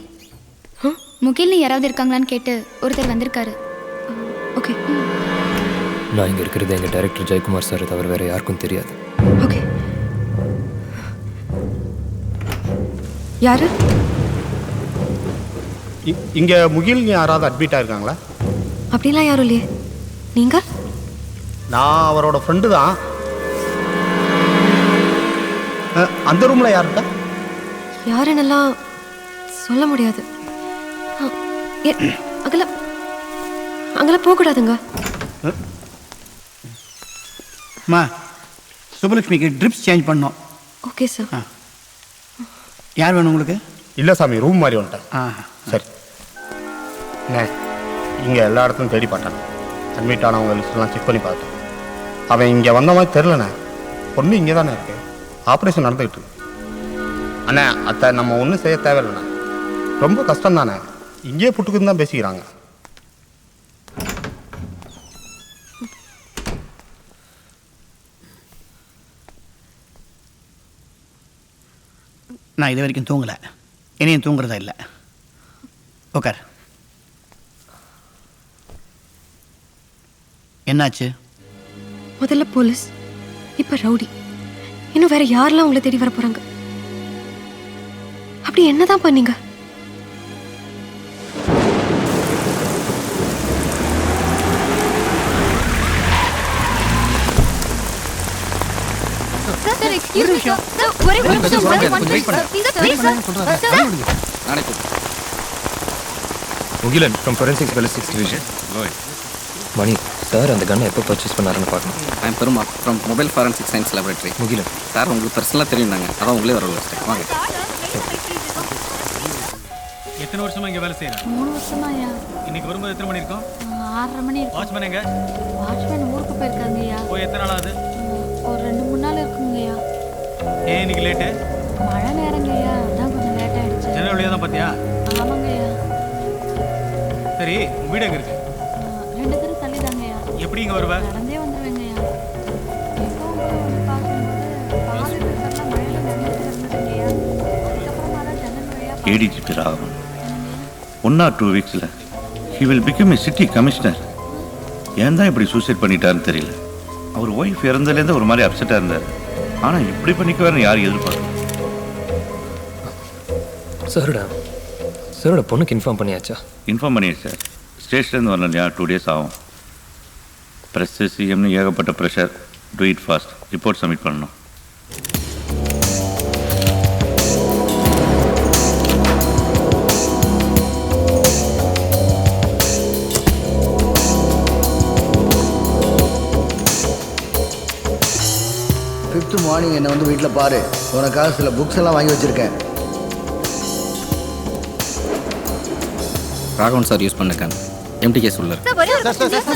முகில்னு யாராவது இருக்காங்களான்னு கேட்டு ஒருத்தர் வந்திருக்காரு. ஓகே. நான் இங்கே இருக்கிறது எங்கள் டைரக்டர் ஜெயக்குமார் சார் தவிர வேறு யாருக்கும் தெரியாது. ஓகே. யாரு? இங்கே முகில் யாராவது அட்மிட் ஆயிருக்காங்களா? அப்படிலாம் யாரும் இல்லையே. நீங்க? நான் அவரோட ஃப்ரெண்டு தான். அந்த ரூமில் யாருக்கா? யாருன்னெல்லாம் சொல்ல முடியாது. அங்கெல்லாம் போகக்கூடாதுங்க. அம்மா, சுபலட்சுமிக்கு ட்ரிப்ஸ் சேஞ்ச் பண்ணோம். Okay sir. யார் வேணும் உங்களுக்கு? இல்லை சாமி, ரூம் மாதிரி வந்துட்டேன். சரி. இங்கே எல்லா இடத்துலையும் தேடி பார்த்தானே, அட்மிட் ஆனவங்க லிஸ்ட்லாம் செக் பண்ணி பார்த்தோம். அவன் இங்கே வந்த மாதிரி தெரிலண்ணே. பொண்ணு இங்கே தானே இருக்கு, ஆப்ரேஷன் நடந்துக்கிட்டு இருக்கு. அண்ணே, அத்தை நம்ம ஒன்றும் செய்ய தேவையில்லைண்ணே. ரொம்ப கஷ்டம் தானே, இங்கேயே புட்டுக்குன்னு தான் பேசிக்கிறாங்க. நான் இது வரைக்கும் தூங்கலை, இனியும் தூங்குறதா இல்லை. உட்கார். என்னாச்சு? முதல்ல போலீஸ், இப்ப ரவுடி, இன்னும் வேற யாரெல்லாம் உங்களை தேடி வர போறாங்க? அப்படி என்னதான் பண்ணீங்க? Mugilan from forensics ballistics division. Mani sir, அந்த கன்னை எப்போ பர்ச்சேஸ் பண்ணாருன்னு பார்க்கணும். I'm Perumal from mobile forensic science laboratory. Mugilan sir, உங்களுக்கு பர்சனலாக தெரியும்னாங்க, அதான் உங்களே வர வச்சுட்டேன். வாங்க. எத்தனை வருஷமா இங்கே வேலை செய்யறேன்? 3 வருஷமாயா. இன்னைக்கு வரும்போது எத்தனை மணி இருக்கும்? 6:30 மணி இருக்கும். வாட்ச்மேன் எங்க? வாட்ச்மேன் ஊருக்கு போயிருக்காங்கய்யா. போய் எத்தனை நாள் ஆகுது? ஒரு 2-3 நாள் இருக்குங்கய்யா. ஏன் இன்னைக்கு லேட்டு? மழை நேரங்கய்யா, அதான் கொஞ்சம் லேட் ஆயிடுச்சு. ஜன்னல் வழியா தான் பார்த்தியா? ஆமாங்கய்யா. சரி, உன் வீடு எங்க இருக்கு? 2 தெரு தள்ளிதாங்கய்யா. எப்படி இங்க வருவ? நடந்தே வந்துருவேங்கய்யா. இப்போ பார்க்கும்போது பாதி பேப்பர்லாம் மழையில நனைஞ்சிட்டு இருந்ததுங்கய்யா. அதுக்கப்புறமா தான் ஜன்னல் வழியா ஏடிஜிபி ராகவன் 1 or 2 வீக்ஸில் he will become a city commissioner. ஏன் தான் இப்படி சூசைட் பண்ணிட்டாருன்னு தெரியல. அவர் ஒய்ஃப் இறந்ததுலேருந்து ஒரு மாதிரி அப்செட்டாக இருந்தார். ஆனால் இப்படி பண்ணிக்குவாருன்னு யாரும் எதிர்பார்க்கல. சாரோட பொண்ணுக்கு இன்ஃபார்ம் பண்ணியாச்சா? இன்ஃபார்ம் பண்ணியாச்சு சார். ஸ்டேஷன்லேருந்து வரல இல்லையா, 2 days ஆகும். ப்ரெஸ்ஸு சிஎம்னு ஏகப்பட்ட pressure. Do it fast, report submit பண்ணணும். மார்னிங் என்னை வந்து வீட்டில் பாரு, உனக்காக சில புக்ஸ் எல்லாம் வாங்கி வச்சுருக்கேன். ராகவன் சார் யூஸ் பண்ணிருக்காங்க எம்டி கேஸ் உள்ள இருக்கு.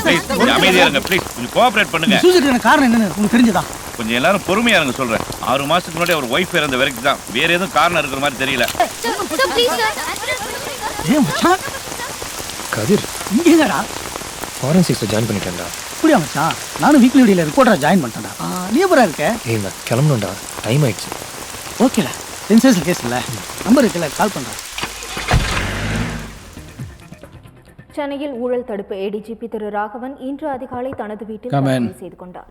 ப்ளீஸ் கொஞ்சம் அமைதியா இருங்க ப்ளீஸ் கொஞ்சம் கோஆபரேட் பண்ணுங்க. சூசைடுக்கான காரணம் என்னன்னு உங்களுக்கு தெரிஞ்சதா? கொஞ்சம் எல்லாரும் பொறுமையா இருங்க சொல்றேன். 6 மாசத்துக்கு முன்னாடி அவர் ஒய்ஃப் இறந்த வரைக்கும் தான், வேற எதுவும் காரணம் இருக்கிற மாதிரி தெரியல. கதிர் இங்கேங்கடா ஃபாரன்சிக்ஸில் ஜாயின் பண்ணிட்டேன்டா. அப்படியா மச்சான்? நானும் வீக்லி வீடியோல ரிப்போர்ட்டரா ஜாயின் பண்ணிட்டேன்டா. நீ எப்பரா இருக்க? ஏய் நான் கிளம்பணும்டா, டைம் ஆயிடுச்சு. ஓகேடா, சென்சேஷன் கேஸ் இல்லை, நம்பர் இருக்குல்ல, கால் பண்ணுறேன். சென்னையில் ஊழல் தடுப்பு ஏடிஜிபி திரு ராகவன் இன்று அதிகாலை தனது வீட்டில் தற்கொலை செய்து கொண்டார்.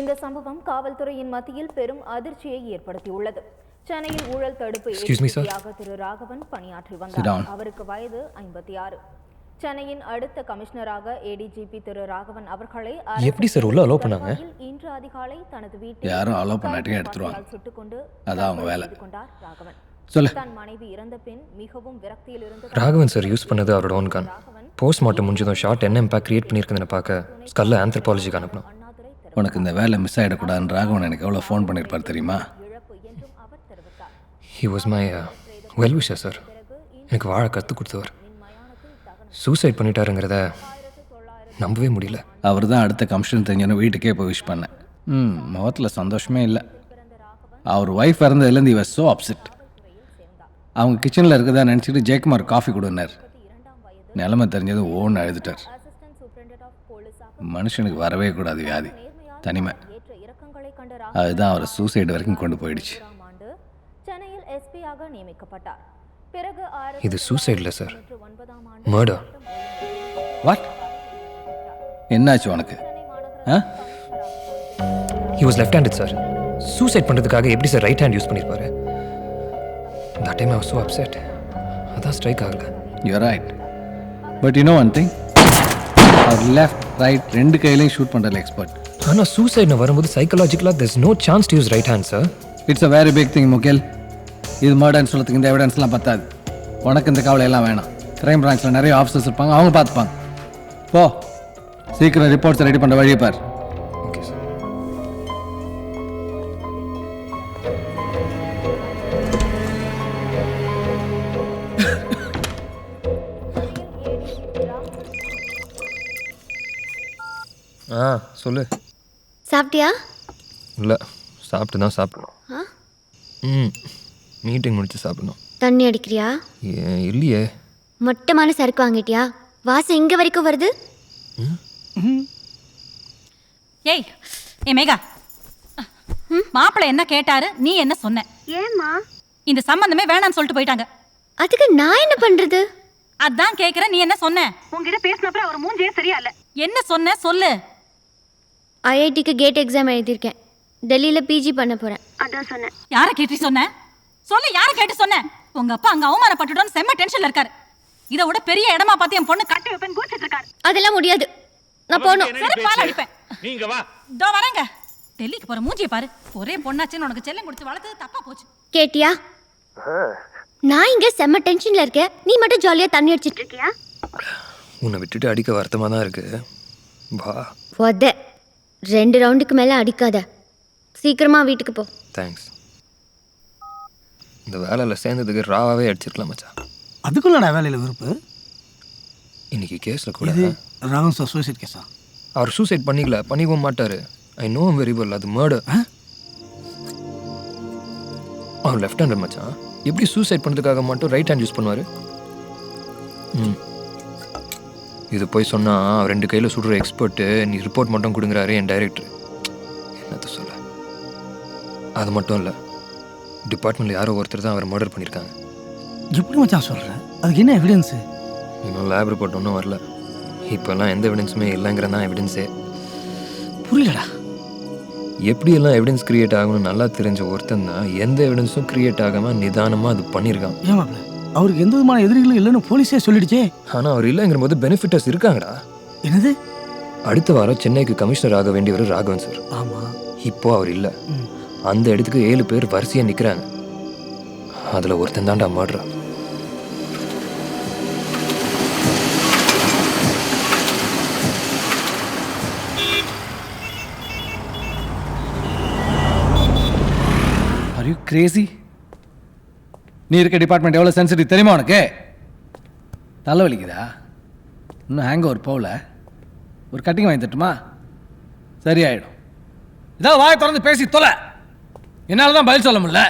இந்த சம்பவம் காவல்துறையின் மத்தியில் பெரும் அதிர்ச்சியை ஏற்படுத்தியுள்ளது. சென்னையில் ஊழல் தடுப்பு ஏடிஜிபியாக திரு ராகவன் பணியாற்றி வந்தார். அவருக்கு வயது 56. சென்னையின் அடுத்த கமிஷனராக ஏடிஜிபி திரு ராகவன் அவர்களை எப்படி சார் உள்ள அலோ பண்ணாங்க? இன்று அதிகாலை தனது வீட்டில் யாரும் அலோ பண்ணாட்டி எடுத்துருவாங்க. சுட்டுக்கொண்டு அதான் அவங்க வேலை. ராகவன் சொல்லு. தன் மனைவி இறந்த பின் மிகவும் விரக்தியில் இருந்து ராகவன் சார் யூஸ் பண்ணது அவரோட ஓன் கன். போஸ்ட்மார்ட்டம் முடிஞ்சதும் ஷார்ட் என்ன இம்பாக்ட் கிரியேட் பண்ணியிருக்குதுன்னு பார்க்க ஸ்கல்ல ஆந்த்ரோபாலஜிக்கு அனுப்பணும். உனக்கு இந்த வேலை மிஸ் ஆகிடக்கூடாதுன்னு ராகவன் எனக்கு எவ்வளோ ஃபோன் பண்ணியிருப்பார் தெரியுமா? He was my well wisher sir. எனக்கு வாழ கற்றுக் கொடுத்தவர். சூசைட் பண்ணிட்டாருங்கிறத நம்பவே முடியல. அவர் தான் அடுத்த கமிஷன் தெரிஞ்சோன்னு வீட்டுக்கே போய் விஷ் பண்ணேன். முகத்தில் சந்தோஷமே இல்லை. அவர் ஒய்ஃப் இறந்ததுலேருந்து இவர் ஸோ அப்செட். அவங்க கிச்சனில் இருக்கதா நினச்சிட்டு ஜெயக்குமார் காஃபி கொடுனார். நிலைமை தெரிஞ்சது ஓன்னு அழுதுட்டார். மனுஷனுக்கு வரவே கூடாது வியாதி, தனிமை. அதுதான் அவரை சூசைடு வரைக்கும் கொண்டு போயிடுச்சு. சென்னையில் எஸ்பியாக நியமிக்கப்பட்டார். பிறகு இது சூசைட் இல்லை சார், மர்டர். வாட்? என்னாச்சு உனக்கு? He was left handed sir. Suicide பண்ணுறதுக்காக எப்படி சார் ரைட் ஹேண்ட் யூஸ் பண்ணியிருப்பாரு? That time I was so upset. அதான் ஸ்ட்ரைக் ஆகல. You right, but you know one thing, அவர் லெஃப்ட் ரைட் ரெண்டு கையிலையும் ஷூட் பண்ணுறதுல எக்ஸ்பர்ட். ஆனால் சூசைட்னு வரும்போது சைக்கலாஜிக்கலாக there's no chance to use right hand sir. It's a very big thing Mugil. இது மர்டர்ன்னு சொல்லத்துக்கு இந்த எவிடன்ஸ்லாம் பத்தாது. உனக்கு இந்த கவலையெல்லாம் வேணாம். கிரைம் பிரான்ச்சில் நிறைய ஆஃபீஸர்ஸ் இருப்பாங்க, அவங்க பார்த்துப்பாங்க. போ, சீக்கிரம் ரிப்போர்ட்ஸ் ரெடி பண்ணுற வழியை பார். Okay sir. சொல்லு. சாப்பிட்டியா? இல்லை, சாப்பிட்டு தான் சாப்பிடணும். மீட்டிங் முடிச்சு சாப்பிடணும். தண்ணி அடிக்கிறியா? இல்லையே. மொட்டமான சரக்கு வாங்கிட்டியா? வாசம் இங்க வரைக்கும் வருது. ஏய் ஏ மேகா, மாப்பிள்ளை என்ன கேட்டாரு, நீ என்ன சொன்ன? ஏம்மா இந்த சம்பந்தமே வேணாம்னு சொல்லிட்டு போயிட்டாங்க. அதுக்கு நான் என்ன பண்றது? அதான் கேக்குறேன், நீ என்ன சொன்ன? உங்ககிட்ட பேசினப்ப அவர் மூஞ்சியே சரியா இல்ல. என்ன சொன்ன சொல்லு. ஐஐடிக்கு கேட் எக்ஸாம் எழுதியிருக்கேன். டெல்லியில் பிஜி பண்ண போறேன். அதான் சொன்னேன். யாரை கேட்டு சொன்ன? சொல்லு, யாரை கேட்டு சொன்ன? உங்க அப்பா அங்க அவமானப்பட்டுட்டோன்னு செம்ம டென்ஷன்ல இருக்காரு. இதை விட பெரிய இடமா பார்த்து என் பொண்ணு கட்டி வைப்பேன் கூச்சிட்டு இருக்காரு. அதெல்லாம் முடியாது, நான் போகணும். சரி, பால் அடிப்பேன். நீங்க வா. இதோ வரேங்க. டெல்லிக்கு போற மூஞ்சியை பாரு. ஒரே பொண்ணாச்சுன்னு உனக்கு செல்லம் கொடுத்து வளர்த்தது தப்பா போச்சு. கேட்டியா? நான் இங்க செம்ம டென்ஷன்ல இருக்கேன், நீ மட்டும் ஜாலியா தண்ணி அடிச்சிட்டு இருக்கியா? உன்னை விட்டுட்டு அடிக்க வருத்தமாக தான் இருக்கு. வா. போத 2 ரவுண்டுக்கு மேல அடிக்காத, சீக்கிரமா வீட்டுக்கு போ. தேங்க்ஸ். இந்த வேலையில் சேர்ந்ததுக்கு ராவாவே அடிச்சிருக்கலாம் மச்சான். அதுக்குள்ளடா வேலையில் விருப்பு. இன்னைக்கு கேஸில் கூட ராகவன் சார் சூசைட் கேஸா? அவர் சூசைட் பண்ணிக்கல, பண்ணிக்கவும் மாட்டார். ஐ நோ வெரி வெல், அது மர்டர். அவர் லெஃப்ட் ஹேண்டர் மச்சான். எப்படி சூசைட் பண்ணுறதுக்காக மட்டும் ரைட் ஹேண்ட் யூஸ் பண்ணுவார்? இது போய் சொன்னால் 2 கையில் சுடுற எக்ஸ்பர்ட்டு, நீ ரிப்போர்ட் மட்டும் கொடுங்குறாரு என் டைரக்டர். என்னத்த சொல்ல. அது மட்டும் இல்லை, டிபார்ட்மெண்ட்டில் யாரோ ஒருத்தர் தான் அவர் மர்டர் பண்ணியிருக்காங்க. எப்படி மச்சான் சொல்கிறேன்? அதுக்கு என்ன எவிடன்ஸு? இன்னும் லேப் ரிப்போர்ட் ஒன்றும் வரல. இப்போல்லாம் எந்த எவிடன்ஸுமே இல்லைங்கிறது தான் எவிடன்ஸே. புரியலடா. எப்படியெல்லாம் எவிடன்ஸ் கிரியேட் ஆகணும்னு நல்லா தெரிஞ்ச ஒருத்தன் தான் எந்த எவிடன்ஸும் கிரியேட் ஆகாமல் நிதானமாக அது பண்ணியிருக்கான். ஏமாப்ல, அவருக்கு எந்த விதமான எதிரிகளும் இல்லைன்னு போலீஸே சொல்லிடுச்சே. ஆனால் அவர் இல்லைங்கிற போது பெனிஃபிட்டர்ஸ் இருக்காங்கடா. என்னது? அடுத்த வாரம் சென்னைக்கு கமிஷனர் ஆக வேண்டியவர் ராகவன் சார். ஆமாம். இப்போ அவர் இல்லை. அந்த இடத்துக்கு 7 பேர் வரிசையாக நிற்கிறாங்க. அதில் ஒருத்தன் தான்டா மர்டர். Are you crazy? நீ இருக்க டிபார்ட்மெண்ட் எவ்வளோ சென்சிட்டிவ் தெரியுமா உனக்கு? தலை வலிக்குதா? இன்னும் ஹேங் ஓவர் போகல. ஒரு கட்டிங் வாங்கி தட்டுமா? சரியாயிடும். இதான் வாயை திறந்து பேசி தொலை. என்னால் தான் பதில் சொல்ல முடியல.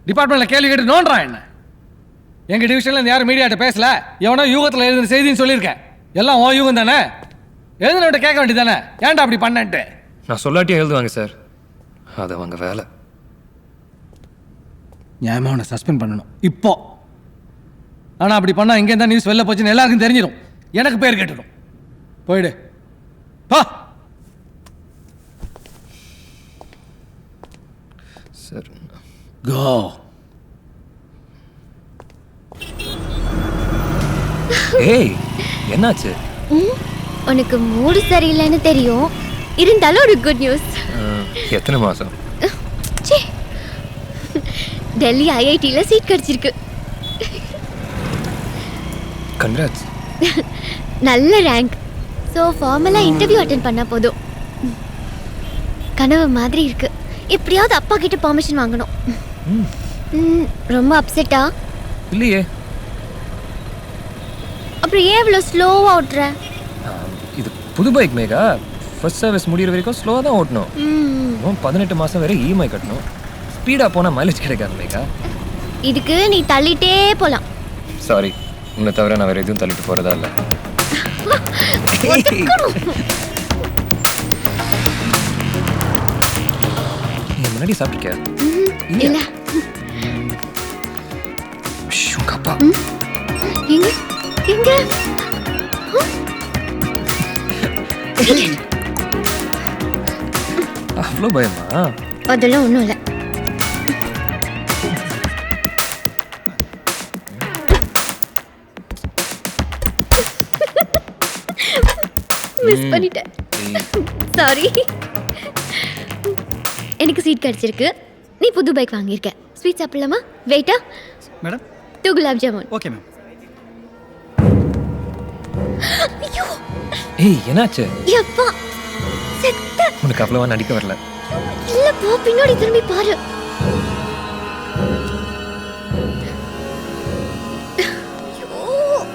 டிபார்ட்மெண்ட்டில் கேள்வி கேட்டு நோன்றான் என்ன. எங்கள் டிவிஷனில் யாரும் மீடியாட்ட பேசல. எவனோ யூகத்தில் எழுதின செய்தின்னு சொல்லியிருக்கேன். எல்லாம் ஓ யூகம் தானே. எழுதினவன்ட்ட கேட்க வேண்டியது தானே, ஏன்டா அப்படி பண்ணன்ட்டு. நான் சொல்லாட்டியும் எழுதுவாங்க சார், அது அவங்க வேலை. நியாயமாக அவனை சஸ்பெண்ட் பண்ணணும் இப்போ. ஆனால் அப்படி பண்ணால் இங்கே தான் நியூஸ் வெளில போச்சுன்னு எல்லாருக்கும் தெரிஞ்சிடும். எனக்கு பேர் கேட்டுடும். போயிடு பா. சார் கோ. ஏய் என்னாச்சு? உனக்கு மூடு சரியில்லைன்னு தெரியும், இருந்தாலும் ஒரு குட் நியூஸ். எத்தனை மாதம்? டெல்லி ஐஐடியில் சீட் கிடைச்சிருக்கு. கங்க்ராட்ஸ். நல்ல ரேங்க். ஸோ ஃபார்மலாக இன்டர்வியூ அட்டென்ட் பண்ணால் போதும். கனவு மாதிரி இருக்கு. எப்படியாவது அப்பா கிட்ட பர்மிஷன் வாங்கணும். ரொம்ப அப்செட்டா? இல்லையே. அப்புறம் ஏன் இவ்வளோ ஸ்லோவாக ஓட்டுற? இது புது பைக் மேகா. ஃபர்ஸ்ட் சர்வீஸ் முடிகிற வரைக்கும் ஸ்லோவாக தான் ஓட்டணும். 18 மாதம் வரை இஎம்ஐ கட்டணும். ஸ்பீடாக போனால் மைலேஜ் கிடைக்காது மேகா. இதுக்கு நீ தள்ளிட்டே போகலாம். சாரி, உன்னை தவிர நான் வேறு எதுவும் தள்ளிட்டு போகிறதா இல்லை. நீ முன்னாடி சாப்பிட்டிருக்கியா? இல்லை. அப்பா எங்க எங்க? அவ்வளோ பயமா? அதெல்லாம் ஒன்றும் இல்லை. மிஸ் பண்ணிட்டேன். சாரி. எனக்கு சீட் கிடைச்சிருக்கு. நீ புது பைக் வாங்கியிருக்க. ஸ்வீட் சாப்பிடலாமா? வெயிட்டா madam? 2 gulab jamun. Okay ma'am. ஐயோ ஏய் என்னாச்சு? எப்பா செத்த. உனக்கு அவ்வளவா நடிக்க வரல. இல்ல போ, பின்னாடி திரும்பி பாரு.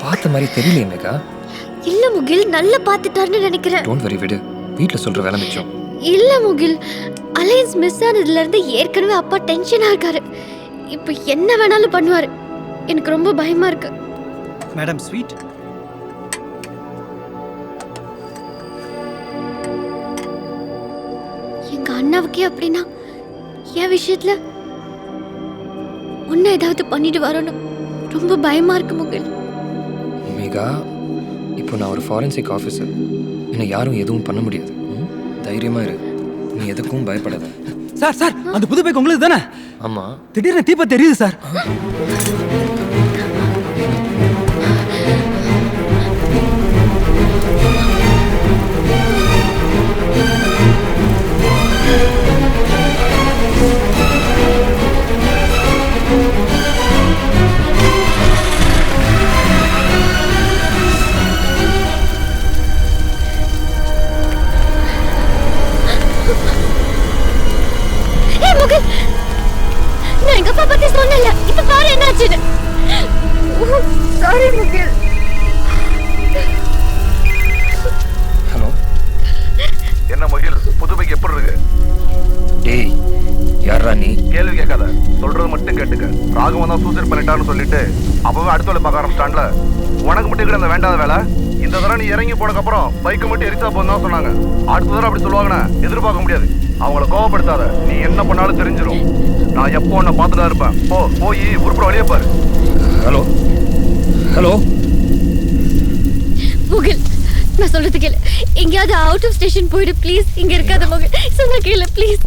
பார்த்த மாதிரி தெரியலையே மேகா. இல்ல முகில், நல்லா பார்த்துட்டாருன்னு நினைக்கிறேன். டோன்ட் வரி, விடு. வீட்டில் சொல்கிற வேலை மிச்சம். இல்ல முகில், அலையன்ஸ் மிஸ் ஆனதுல இருந்து ஏற்கனவே அப்பா டென்ஷனா இருக்காரு. இப்போ என்ன வேணாலும் பண்ணுவாரு. எனக்கு ரொம்ப பயமா இருக்கு. Madam sweet. எங்க அண்ணாவுக்கே அப்படின்னா என் விஷயத்துல ஒன்னு ஏதாவது பண்ணிட்டு வரணும். ரொம்ப பயமா இருக்கு முகில். மேகா, இப்போ நான் ஒரு ஃபாரன்சிக் ஆஃபீஸர். என்னை யாரும் எதுவும் பண்ண முடியாது. தைரியமா இரு. நீ எதுக்கும் பயப்படாத. சார் சார், அந்த புது பைக் உங்களுக்கு தானே? ஆமாம். திடீர்னு தீபம் தெரியுது சார். நான் எங்க அப்பா பத்தி சொன்னல. இப்ப பாரு என்னாச்சுன்னு. சாரி முகில். ஹலோ. என்ன முகில், புது பைக் எப்படி இருக்கு? டேய் யாரா நீ? கேள்வி கேட்காத, சொல்றது மட்டும் கேட்டுக்க. ராகவன் தான் சூசைட் பண்ணிட்டான்னு சொல்லிட்டு அப்பவே அடுத்த வேலை பார்க்க ஆரம்பிச்சிட்டான்ல. உனக்கு மட்டும் கூட அந்த வேண்டாத வேலை. இந்த தடவை நீ இறங்கி போனதுக்கப்புறம் பைக்கை மட்டும் எரிச்சா போன்னு தான் சொன்னாங்க. அடுத்த தடவை அப்படி சொல்லுவாங்கன்னு எதிர்பார்க்க முடியாது. அவங்கள கோவப்படுத்தாத. நீ என்ன பண்ணாலும் தெரிஞ்சிடும். நான் எப்போ உன்னை பார்த்துட்டா இருப்பேன். போய் உருப்புற வழியே பாரு. ஹலோ ஹலோ முகில், நான் சொல்றது கேளு. எங்கேயாவது அவுட் ஆஃப் ஸ்டேஷன் போயிடு ப்ளீஸ். இங்க இருக்காத முகில், சொன்ன கேளு ப்ளீஸ்.